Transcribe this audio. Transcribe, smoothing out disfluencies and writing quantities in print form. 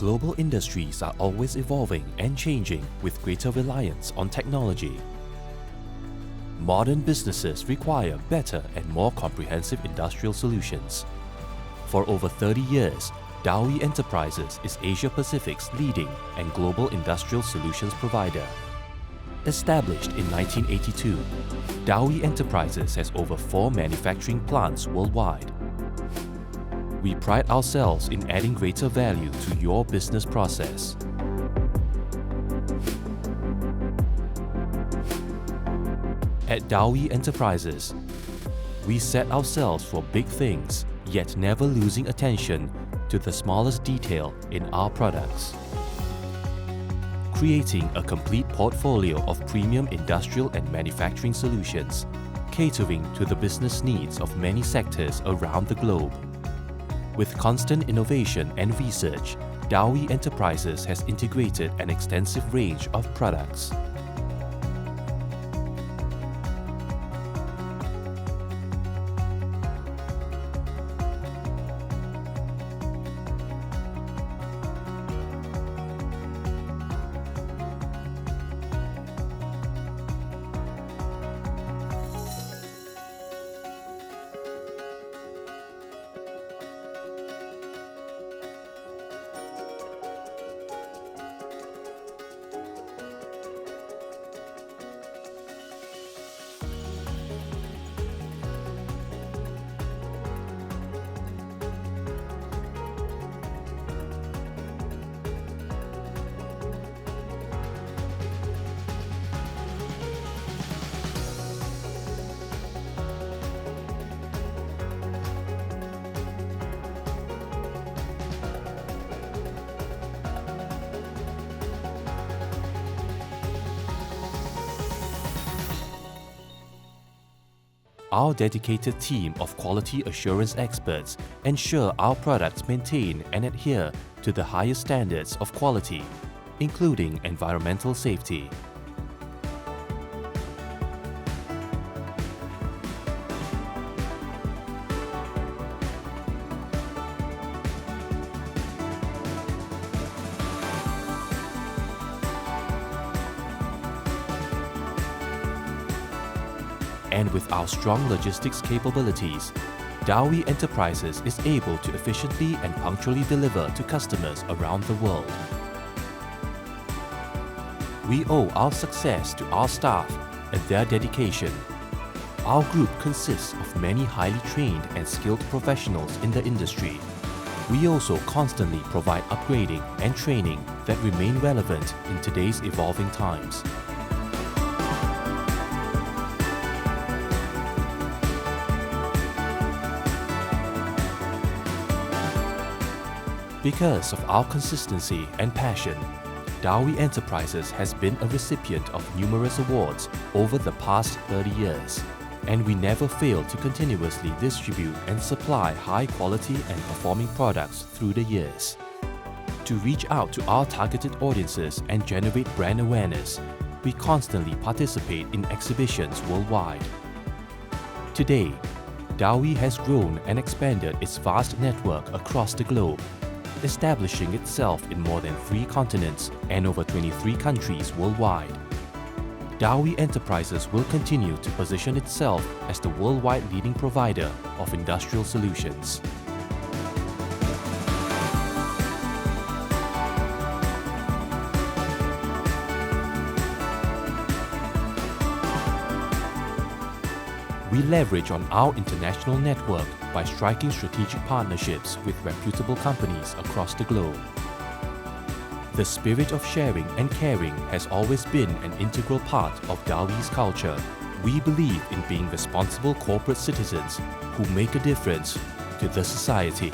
Global industries are always evolving and changing with greater reliance on technology. Modern businesses require better and more comprehensive industrial solutions. For over 30 years, Dou Yee Enterprises is Asia-Pacific's leading and global industrial solutions provider. Established in 1982, Dou Yee Enterprises has over 4 manufacturing plants worldwide. We pride ourselves in adding greater value to your business process. At Dou Yee Enterprises, we set ourselves for big things, yet never losing attention to the smallest detail in our products. Creating a complete portfolio of premium industrial and manufacturing solutions, catering to the business needs of many sectors around the globe. With constant innovation and research, Dou Yee Enterprises has integrated an extensive range of products. Our dedicated team of quality assurance experts ensure our products maintain and adhere to the highest standards of quality, including environmental safety. And with our strong logistics capabilities, Dou Yee Enterprises is able to efficiently and punctually deliver to customers around the world. We owe our success to our staff and their dedication. Our group consists of many highly trained and skilled professionals in the industry. We also constantly provide upgrading and training that remain relevant in today's evolving times. Because of our consistency and passion, Dou Yee Enterprises has been a recipient of numerous awards over the past 30 years, and we never fail to continuously distribute and supply high-quality and performing products through the years. To reach out to our targeted audiences and generate brand awareness, we constantly participate in exhibitions worldwide. Today, Dou Yee has grown and expanded its vast network across the globe, establishing itself in more than 3 continents and over 23 countries worldwide. Dou Yee Enterprises will continue to position itself as the worldwide leading provider of industrial solutions. We leverage on our international network by striking strategic partnerships with reputable companies across the globe. The spirit of sharing and caring has always been an integral part of Dou Yee's culture. We believe in being responsible corporate citizens who make a difference to the society.